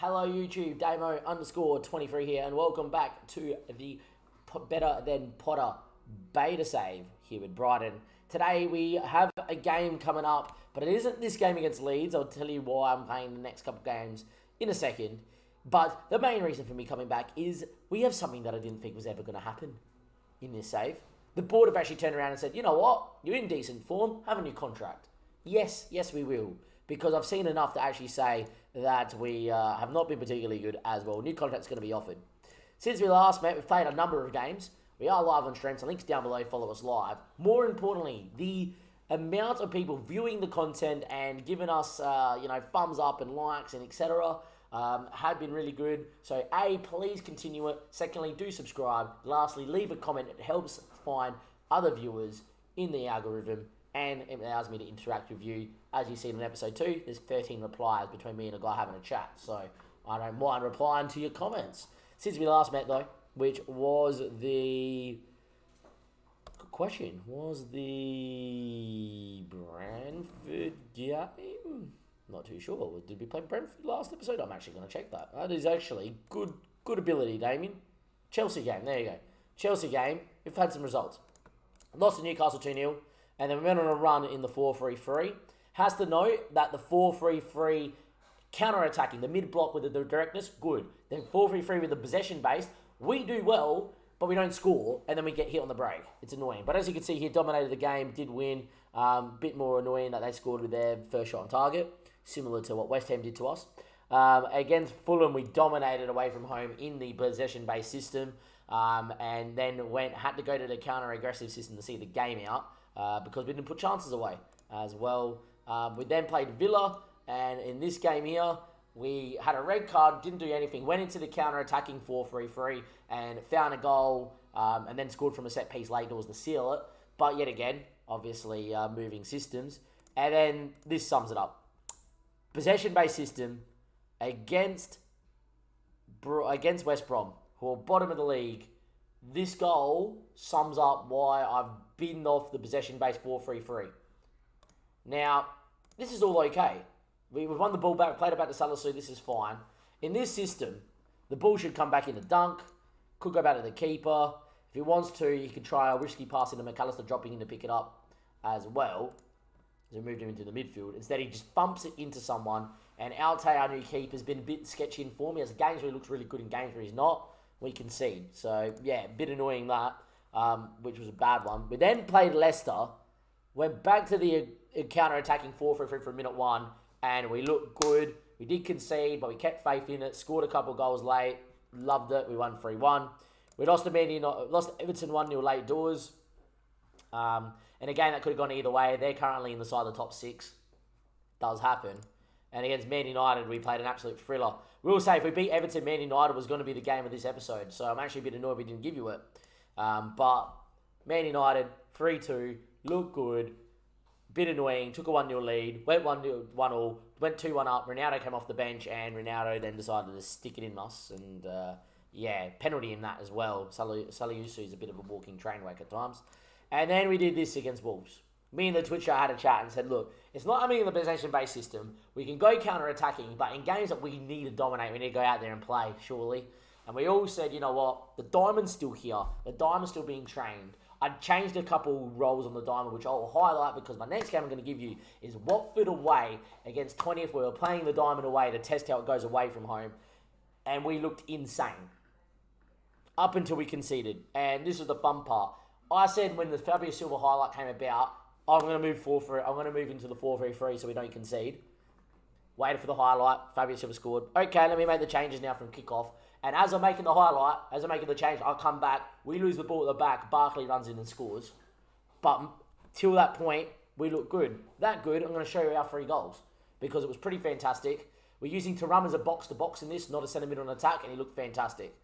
Hello YouTube, Damo_23 here, and welcome back to the Better Than Potter beta save here with Brighton. Today we have a game coming up, but it isn't this game against Leeds. I'll tell you why I'm playing the next couple games in a second. But the main reason for me coming back is we have something that I didn't think was ever going to happen in this save. The board have actually turned around and said, you know what, you're in decent form, have a new contract. Yes, we will. Because I've seen enough to actually say that we have not been particularly good as well. New contract's going to be offered. Since we last met, we've played a number of games. We are live on stream, so links down below, follow us live. More importantly, the amount of people viewing the content and giving us, thumbs up and likes and etc. Have been really good. So A, please continue it. Secondly, do subscribe. Lastly, leave a comment. It helps find other viewers in the algorithm, and it allows me to interact with you. As you see in episode 2, there's 13 replies between me and a guy having a chat, so I don't mind replying to your comments. Since we last met though, which was the... Good question. Was the Brentford game? Not too sure. Did we play Brentford last episode? I'm actually going to check that. That is actually good ability, Damien. Chelsea game, there you go. Chelsea game, we've had some results. Lost to Newcastle 2-0. And then we went on a run in the 4-3-3. Has to note that the 4-3-3 counter-attacking, the mid-block with the directness, good. Then 4-3-3 with the possession base, we do well, but we don't score, and then we get hit on the break. It's annoying. But as you can see here, dominated the game, did win. Bit more annoying that they scored with their first shot on target, similar to what West Ham did to us. Against Fulham, we dominated away from home in the possession-based system, and then had to go to the counter-aggressive system to see the game out. Because we didn't put chances away as well. We then played Villa, and in this game here, we had a red card, didn't do anything, went into the counter-attacking 4-3-3 and found a goal, and then scored from a set piece late doors to seal it. But yet again, obviously moving systems. And then this sums it up. Possession-based system against West Brom, who are bottom of the league. This goal sums up why I've binned off the possession-based 4-3-3. Now, this is all okay. We've won the ball back, played about the Salisu, this is fine. In this system, the ball should come back in the dunk, could go back to the keeper. If he wants to, he can try a risky pass into McAllister, dropping in to pick it up as well. As we moved him into the midfield. Instead, he just bumps it into someone, and Alte, our new keeper, has been a bit sketchy in form. He has games where he looks really good and games where he's not. We concede. So, yeah, a bit annoying that, which was a bad one. We then played Leicester, went back to the counter-attacking 4-3-3 for minute 1, and we looked good. We did concede, but we kept faith in it, scored a couple goals late, loved it. We won 3-1. We lost to Everton 1-0 late doors. And again, that could have gone either way. They're currently inside the top 6. Does happen. And against Man United, we played an absolute thriller. We will say, if we beat Everton, Man United was going to be the game of this episode. So I'm actually a bit annoyed we didn't give you it. But Man United, 3-2, looked good. Bit annoying, took a 1-0 lead, went 1-0, went 2-1 up. Ronaldo came off the bench, and Ronaldo then decided to stick it in us. And penalty in that as well. Saliusu is a bit of a walking train wreck at times. And then we did this against Wolves. Me and the Twitcher had a chat and said, look, it's not having the possession-based system. We can go counter-attacking, but in games that we need to dominate, we need to go out there and play, surely. And we all said, you know what, the diamond's still here. The diamond's still being trained. I'd changed a couple roles on the diamond, which I'll highlight because my next game I'm going to give you is Watford away against 20th. We were playing the diamond away to test how it goes away from home. And we looked insane. Up until we conceded. And this was the fun part. I said when the Fabio Silva highlight came about, I'm going to move into the 4-3-3 so we don't concede. Waited for the highlight. Fabio Silva scored. Okay, let me make the changes now from kickoff. And as I'm making the change, I'll come back. We lose the ball at the back. Barkley runs in and scores. But till that point, we look good. That good, I'm going to show you our 3 goals. Because it was pretty fantastic. We're using Thuram as a box-to-box in this, not a centre-mid on attack, and he looked fantastic.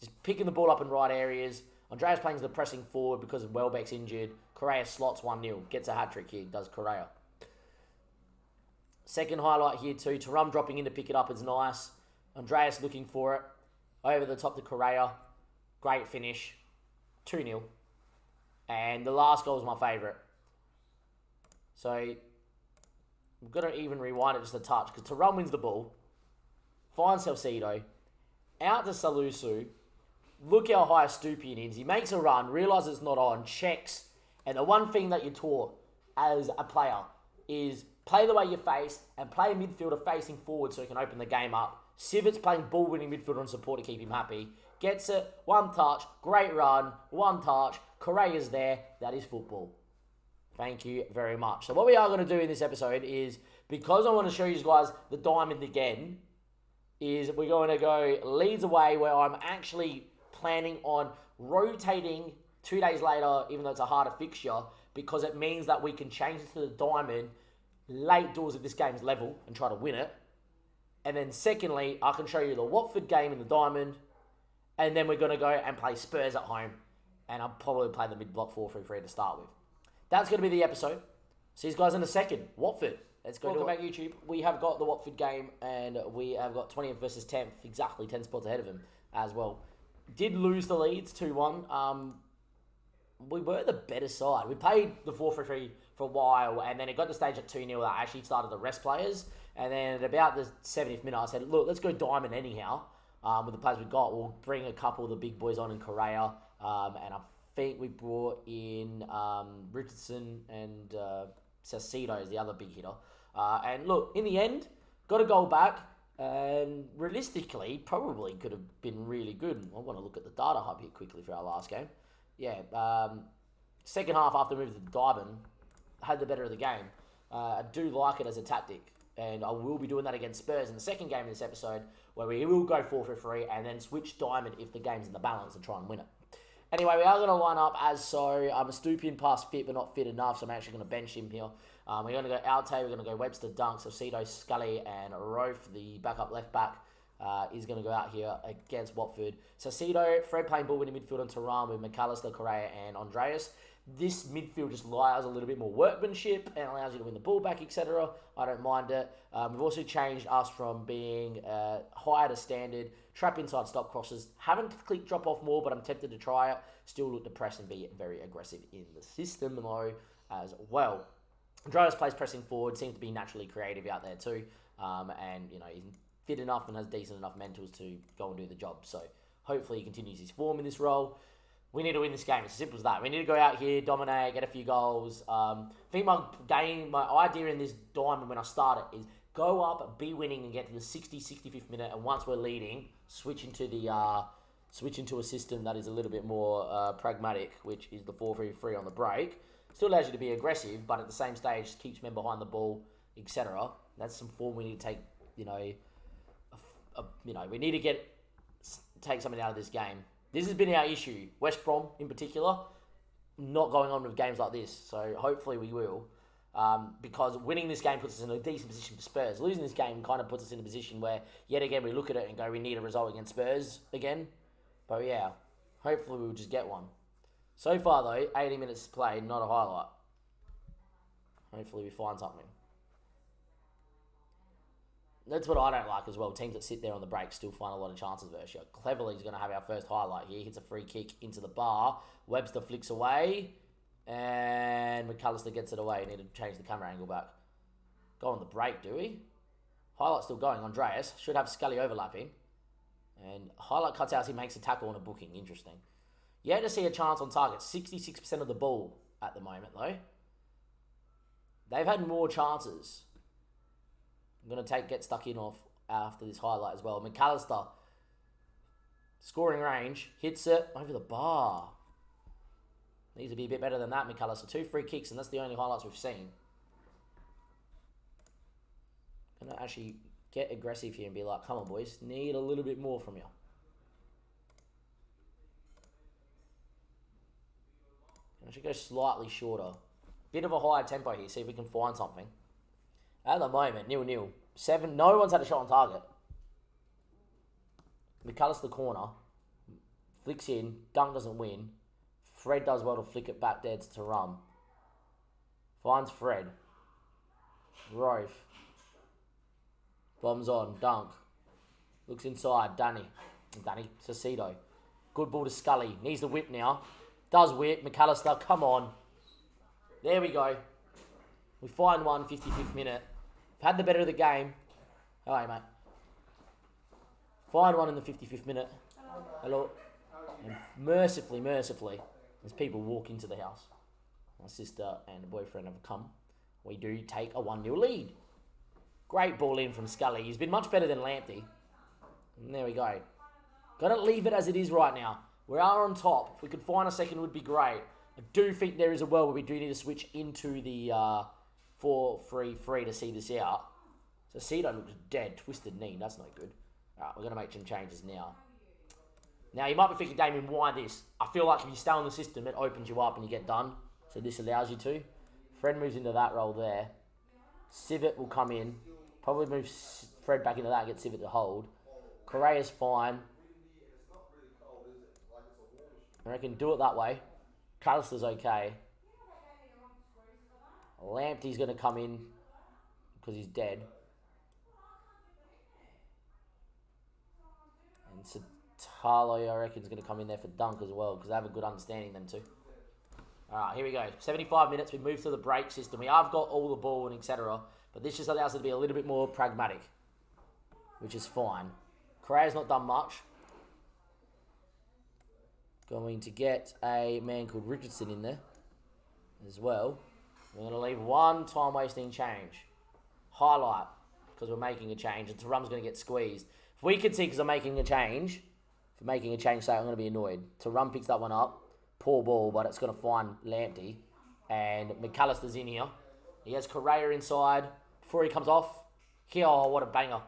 Just picking the ball up in right areas. Andreas playing the pressing forward because Welbeck's injured. Correa slots 1-0. Gets a hat-trick here, does Correa. Second highlight here too. Thuram dropping in to pick it up is nice. Andreas looking for it. Over the top to Correa. Great finish. 2-0. And the last goal was my favourite. So, we've got to even rewind it just a touch. Because Thuram wins the ball. finds Salcedo, out to Salusu. Look how high Stupian is. He makes a run, realises it's not on, checks. And the one thing that you're taught as a player is play the way you face and play a midfielder facing forward so he can open the game up. Sivit's playing ball-winning midfielder and support to keep him happy. Gets it, one touch, great run, one touch. Correa's there. That is football. Thank you very much. So what we are going to do in this episode is, because I want to show you guys the diamond again, is we're going to go Leeds away, where I'm actually planning on rotating 2 days later, even though it's a harder fixture, because it means that we can change it to the diamond late doors if this game's level and try to win it. And then secondly, I can show you the Watford game in the diamond, and then we're going to go and play Spurs at home, and I'll probably play the mid-block 4-3-3 to start with. That's going to be the episode. See you guys in a second. Watford. Let's go. Welcome back, YouTube. We have got the Watford game, and we have got 20th versus 10th, exactly 10 spots ahead of him as well. Did lose the Leeds 2-1. We were the better side. We played the 4-3-3 for a while, and then it got to the stage at 2-0 that I actually started to rest players. And then at about the 70th minute, I said, look, let's go diamond anyhow. With the players we got, we'll bring a couple of the big boys on in Correa. And I think we brought in Richardson and Salcedo as the other big hitter. And look, in the end, got a goal back. And realistically, probably could have been really good. I want to look at the data hub here quickly for our last game. Yeah, second half after moving to the diamond, had the better of the game. I do like it as a tactic. And I will be doing that against Spurs in the second game of this episode, where we will go 4-3-3 and then switch diamond if the game's in the balance and try and win it. Anyway, we are going to line up as so. I'm a Stupian past fit, but not fit enough, so I'm actually going to bench him here. We're going to go Alte, we're going to go Webster, Dunk, Salcedo, Scully, and Rofe, the backup left back, is going to go out here against Watford. Salcedo, Fred playing ball winning midfield on Turan with McAllister, Correa, and Andreas. This midfield just allows a little bit more workmanship and allows you to win the ball back, etc. I don't mind it. We've also changed us from being higher to standard, trap inside, stop crosses. Haven't clicked drop off more, but I'm tempted to try it. Still look to press and be very aggressive in the system though as well. Andreas plays pressing forward, seems to be naturally creative out there too. And you know, he's fit enough and has decent enough mentals to go and do the job. So hopefully he continues his form in this role. We need to win this game. It's as simple as that. We need to go out here, dominate, get a few goals. I think my idea in this diamond when I start it is go up, be winning, and get to the 65th minute. And once we're leading, switch into a system that is a little bit more pragmatic, which is the 4-3-3 on the break. Still allows you to be aggressive, but at the same stage keeps men behind the ball, etc. That's some form we need to take. We need to take something out of this game. This has been our issue. West Brom, in particular, not going on with games like this. So hopefully we will. Because winning this game puts us in a decent position for Spurs. Losing this game kind of puts us in a position where, yet again, we look at it and go, we need a result against Spurs again. But yeah, hopefully we'll just get one. So far, though, 80 minutes played, not a highlight. Hopefully we find something. That's what I don't like as well. Teams that sit there on the break still find a lot of chances versus you. Cleverly's going to have our first highlight here. Hits a free kick into the bar. Webster flicks away. And McAllister gets it away. Need to change the camera angle back. Go on the break, do we? Highlight's still going. Andreas should have Scully overlapping. And highlight cuts out as he makes a tackle on a booking. Interesting. Yet to see a chance on target. 66% of the ball at the moment, though. They've had more chances. I'm going to get stuck in off after this highlight as well. McAllister, scoring range, hits it over the bar. Needs to be a bit better than that, McAllister. 2 free kicks, and that's the only highlights we've seen. Going to actually get aggressive here and be like, come on, boys. Need a little bit more from you. I should go slightly shorter. Bit of a higher tempo here, see if we can find something. At the moment, 0-0. 7, no one's had a shot on target. McAllister corner. Flicks in. Dunk doesn't win. Fred does well to flick it back there to Turan. Finds Fred. Rofe. Bombs on. Dunk. Looks inside. Danny. Salcedo. Good ball to Scully. Needs the whip now. Does whip. McAllister, come on. There we go. We find one, 55th minute. We've had the better of the game. All right, mate. Fired one in the 55th minute. Hello. And mercifully, as people walk into the house, my sister and the boyfriend have come. We do take a 1-0 lead. Great ball in from Scully. He's been much better than Lamptey. And there we go. Got to leave it as it is right now. We are on top. If we could find a second, it would be great. I do think there is a world where we do need to switch into the 4-3-3 to see this out. So Cedo looks dead. Twisted knee. That's not good. Alright, we're going to make some changes now. Now, you might be thinking, Damien, why this? I feel like if you stay on the system, it opens you up and you get done. So this allows you to. Fred moves into that role there. Civet will come in. Probably move Fred back into that and get Civet to hold. Correa's fine. I reckon do it that way. Callister's okay. Lamptey's going to come in because he's dead. And Satalo, I reckon, is going to come in there for Dunk as well because they have a good understanding, them two. Alright, here we go. 75 minutes. We move to the break system. We have got all the ball and etc. But this just allows us to be a little bit more pragmatic, which is fine. Correa's not done much. Going to get a man called Richardson in there as well. We're going to leave one time-wasting change. Highlight, because we're making a change, and Tarum's going to get squeezed. If we could see, because I'm making a change, say I'm going to be annoyed. Tarum picks that one up. Poor ball, but it's going to find Lamptey. And McAllister's in here. He has Correa inside. Before he comes off, oh, what a banger.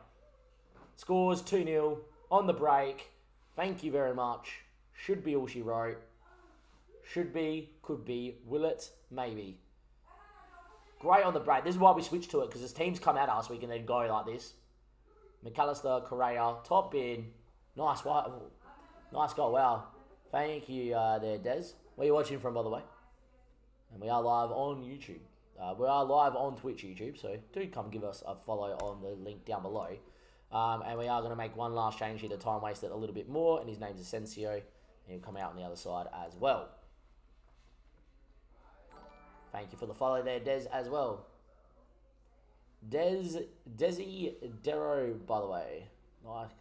Scores 2-0 on the break. Thank you very much. Should be all she wrote. Should be, could be, will it, maybe. Great on the break. This is why we switched to it, because as teams come at us, we can then go like this. McAllister, Correa, top bin. Nice, nice goal, wow. Thank you there, Des. Where are you watching from, by the way? And we are live on YouTube. We are live on Twitch YouTube, so do come give us a follow on the link down below. And we are going to make one last change here to time waste it a little bit more, and his name's Asensio, and he'll come out on the other side as well. Thank you for the follow there, Des, as well. Desi Dero, by the way.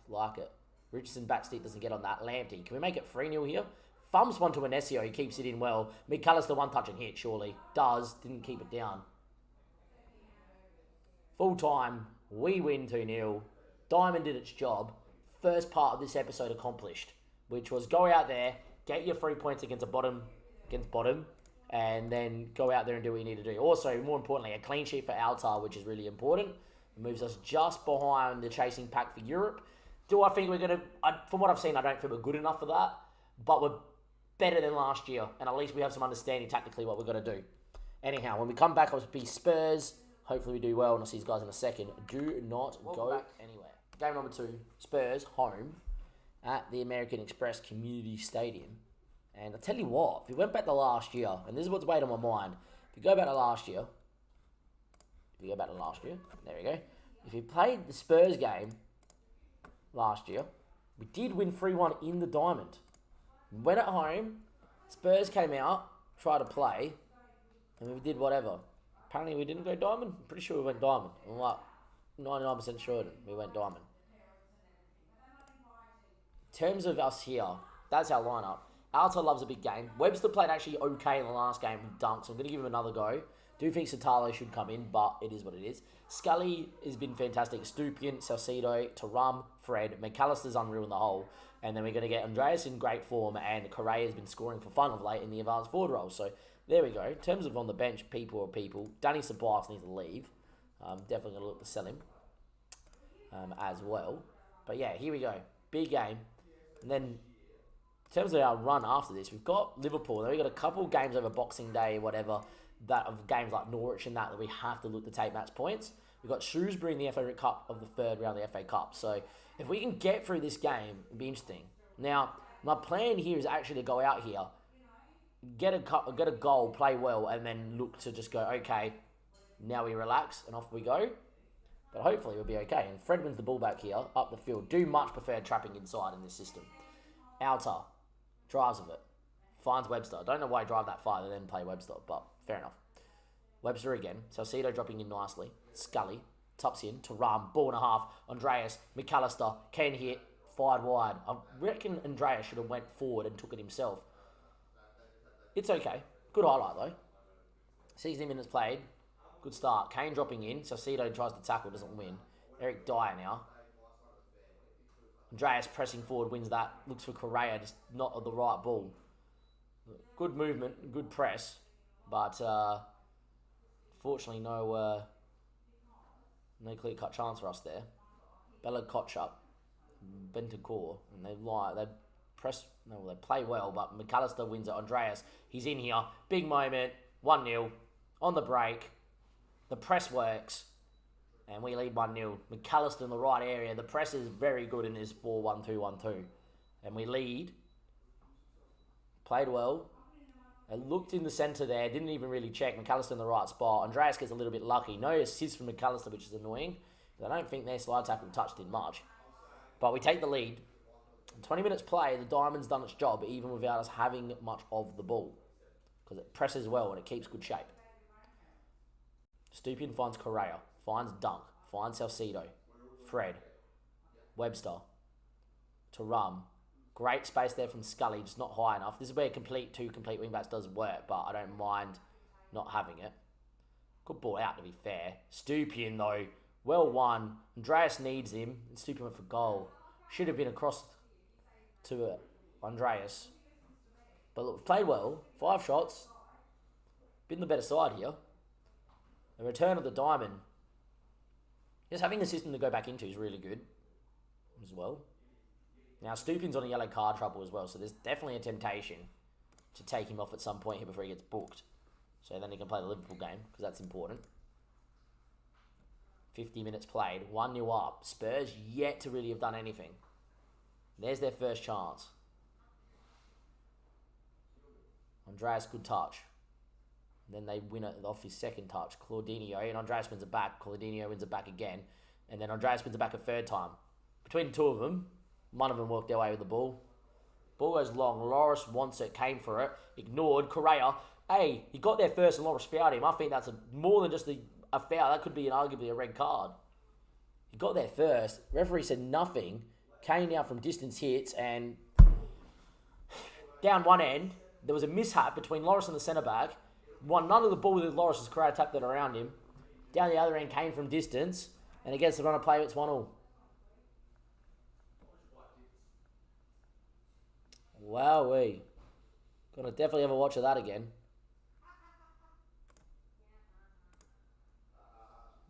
Like it. Richardson backseat doesn't get on that. Lamptey. Can we make it 3-0 here? Thumbs one to Inesio. He keeps it in well. McAllister one touch and hit, surely. Does. Didn't keep it down. Full time. We win 2-0. Diamond did its job. First part of this episode accomplished. Which was go out there, get your 3 points against bottom, and then go out there and do what you need to do. Also, more importantly, a clean sheet for Altar, which is really important. It moves us just behind the chasing pack for Europe. Do I think we're going to... From what I've seen, I don't think we're good enough for that. But we're better than last year. And at least we have some understanding tactically what we're going to do. Anyhow, when we come back, I'll be Spurs. Hopefully we do well. And I'll see you guys in a second. Do not go anywhere. Game number 2. Spurs, home at the American Express Community Stadium. And I tell you what, if we went back to last year, and this is what's weighed on my mind. If you go back to last year, there we go. If you played the Spurs game last year, we did win 3-1 in the Diamond. We went at home, Spurs came out, tried to play, and we did whatever. Apparently we didn't go Diamond. I'm pretty sure we went Diamond. I'm like 99% sure we went Diamond. In terms of us here, that's our lineup. Alta loves a big game. Webster played actually okay in the last game with Dunk, so I'm going to give him another go. Do think Satalo should come in, but it is what it is. Scully has been fantastic. Stupian, Salcedo, Tarum, Fred, McAllister's unreal in the hole. And then we're going to get Andreas in great form, and Correa has been scoring for fun of late in the advanced forward role. So there we go. In terms of on the bench, people. Danny Sabas needs to leave. Definitely going to look to sell him as well. But yeah, here we go. Big game. And then in terms of our run after this, we've got Liverpool. Then we've got a couple of games over Boxing Day, whatever, that of games like Norwich and that we have to look to take match points. We've got Shrewsbury in the FA Cup of the third round of the FA Cup. So if we can get through this game, it'd be interesting. Now, my plan here is actually to go out here, get a goal, play well, and then look to just go, okay, now we relax and off we go. But hopefully we'll be okay. And Fred wins the ball back here, up the field. Do much prefer trapping inside in this system. Alta drives with it. Finds Webster. I don't know why he drive that far and then play Webster, but fair enough. Webster again. Salcedo dropping in nicely. Scully. Tops in. Tarum. Ball and a half. Andreas. McAllister. Can hit. fired wide. I reckon Andreas should have went forward and took it himself. It's okay. Good highlight though. 60 minutes played. Good start. Kane dropping in. Saucedo tries to tackle, doesn't win. Eric Dyer now. Andreas pressing forward, wins that. Looks for Correa, just not at the right ball. Good movement, good press. But fortunately no clear-cut chance for us there. Bella Kotchup, Bentancur, and they play well, but McAllister wins it. Andreas, he's in here. Big moment, 1-0 on the break. The press works, and we lead 1-0. McAllister in the right area. The press is very good in his 4-1-2-1-2. And we lead. Played well. It looked in the centre there. Didn't even really check. McAllister in the right spot. Andreas gets a little bit lucky. No assist from McAllister, which is annoying. I don't think their slide tackle touched in much. But we take the lead. In 20 minutes play, the Diamond's done its job, even without us having much of the ball. Because it presses well and it keeps good shape. Stupin finds Correa. Finds Dunk. Finds Salcedo. Fred. Webster. Tarum. Great space there from Scully, just not high enough. This is where two complete wingbacks does work, but I don't mind not having it. Good ball out, to be fair. Stupin, though. Well won. Andreas needs him. And Stupin went for goal. Should have been across to Andreas. But look, we've played well. 5 shots. Been the better side here. The return of the Diamond. Just having a system to go back into is really good as well. Now, Stupin's on a yellow card trouble as well, so there's definitely a temptation to take him off at some point here before he gets booked. So then he can play the Liverpool game, because that's important. 50 minutes played, 1-0 up. Spurs yet to really have done anything. There's their first chance. Andreas, good touch. Then they win it off his second touch. Claudinho, and Andreas wins it back. Claudinho wins it back again. And then Andreas wins it back a third time. Between the two of them, one of them walked their way with the ball. Ball goes long. Loris wants it, came for it. Ignored. Correa. Hey, he got there first and Loris fouled him. I think that's more than just a foul. That could be arguably a red card. He got there first. Referee said nothing. Kane now from distance hits and down one end, there was a mishap between Loris and the centre-back. None of the ball with Loris as Correa tapped it around him. Down the other end, Kane from distance. And against the run of play, it's 1-1. Wowee. Gonna definitely have a watch of that again.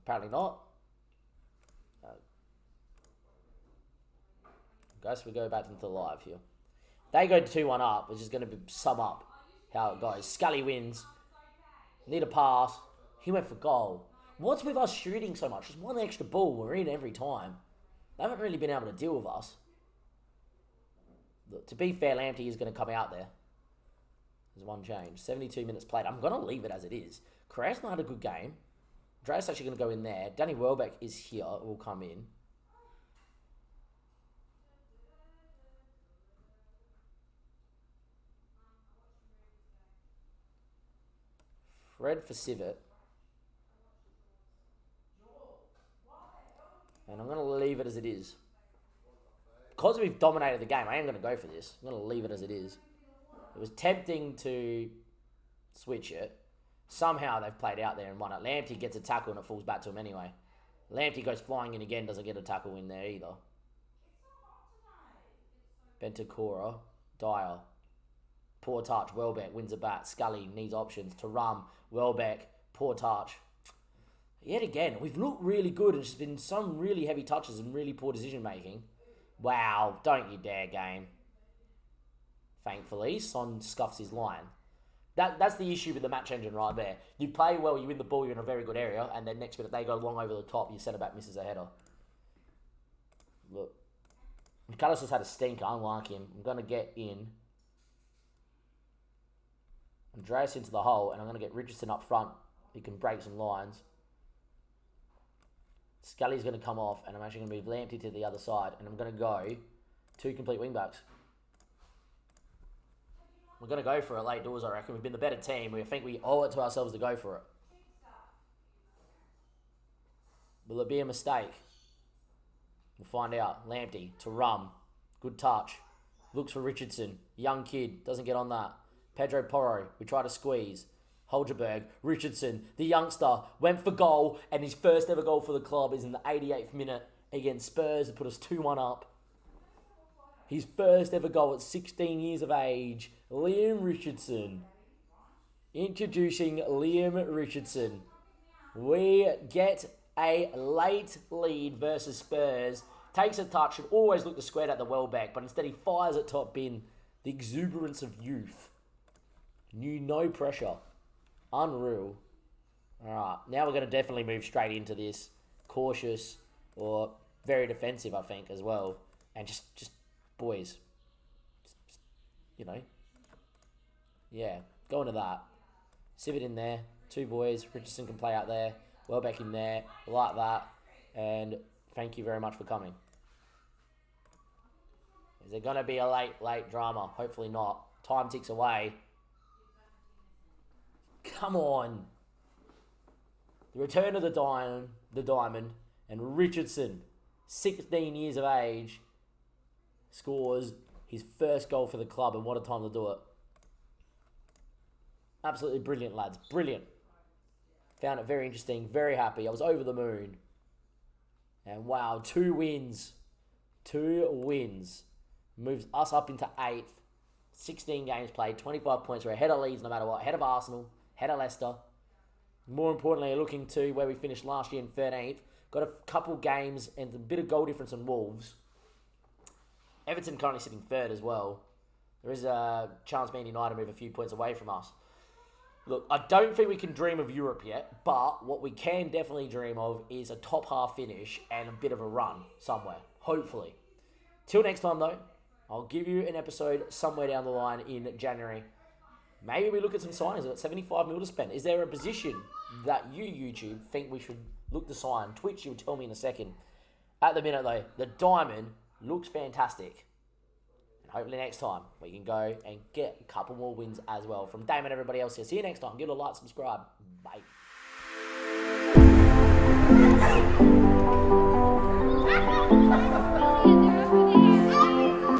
Apparently not. Guess we go back into live here. They go 2-1 up, which is going to sum up how it goes. Scully wins. Need a pass. He went for goal. What's with us shooting so much? Just one extra ball. We're in every time. They haven't really been able to deal with us. Look, to be fair, Lamptey is going to come out there. There's one change. 72 minutes played. I'm going to leave it as it is. Correa's not had a good game. Dre's actually going to go in there. Danny Welbeck is here. Will come in. Fred for Civet. And I'm going to leave it as it is. Because we've dominated the game, I am going to go for this. I'm going to leave it as it is. It was tempting to switch it. Somehow they've played out there and won it. Lamptey gets a tackle and it falls back to him anyway. Lamptey goes flying in again, doesn't get a tackle in there either. Bentancur, Dyer. Poor touch, Welbeck wins a bat. Scully needs options. Tarum, Welbeck, poor touch. Yet again, we've looked really good and there's been some really heavy touches and really poor decision making. Wow, don't you dare, game. Thankfully, Son scuffs his line. That's the issue with the match engine right there. You play well, you win the ball, you're in a very good area, and then next minute they go long over the top, your centre-back misses a header. Look. McAllister's had a stinker, unlike him. I'm going to get in. Andreas into the hole, and I'm going to get Richardson up front. He can break some lines. Scully's going to come off, and I'm actually going to move Lamptey to the other side, and I'm going to go 2 complete wing-backs. We're going to go for it late doors, I reckon. We've been the better team. We think we owe it to ourselves to go for it. Will it be a mistake? We'll find out. Lamptey, Tarum. Good touch. Looks for Richardson. Young kid. Doesn't get on that. Pedro Porro. We try to squeeze. Holgerberg. Richardson. The youngster. Went for goal. And his first ever goal for the club is in the 88th minute against Spurs to put us 2-1 up. His first ever goal at 16 years of age. Liam Richardson. Introducing Liam Richardson. We get a late lead versus Spurs. Takes a touch, should always look to square at the Welbeck, but instead he fires at top bin. The exuberance of youth. Knew no pressure. Unreal. Alright, now we're going to definitely move straight into this. Cautious, or very defensive, I think, as well. And just boys. Just, you know. Yeah, go into that. Civet in there. 2 boys. Richardson can play out there. Welbeck in there. Like that. And thank you very much for coming. Is there going to be a late drama? Hopefully not. Time ticks away. Come on. The return of the diamond. And Richardson, 16 years of age, scores his first goal for the club. And what a time to do it. Absolutely brilliant, lads. Brilliant. Found it very interesting. Very happy. I was over the moon. And wow, 2 wins. 2 wins. Moves us up into 8th. 16 games played. 25 points. We're ahead of Leeds no matter what. Ahead of Arsenal. Ahead of Leicester. More importantly, looking to where we finished last year in 13th. Got a couple games and a bit of goal difference on Wolves. Everton currently sitting 3rd as well. There is a chance Man United move a few points away from us. Look, I don't think we can dream of Europe yet, but what we can definitely dream of is a top half finish and a bit of a run somewhere, hopefully. Till next time, though, I'll give you an episode somewhere down the line in January. Maybe we look at some signings. We've got 75 mil to spend. Is there a position that you, YouTube, think we should look to sign? Twitch, you'll tell me in a second. At the minute, though, the diamond looks fantastic. Hopefully next time we can go and get a couple more wins as well. From Damon and everybody else here. See you next time. Give it a like, subscribe. Bye.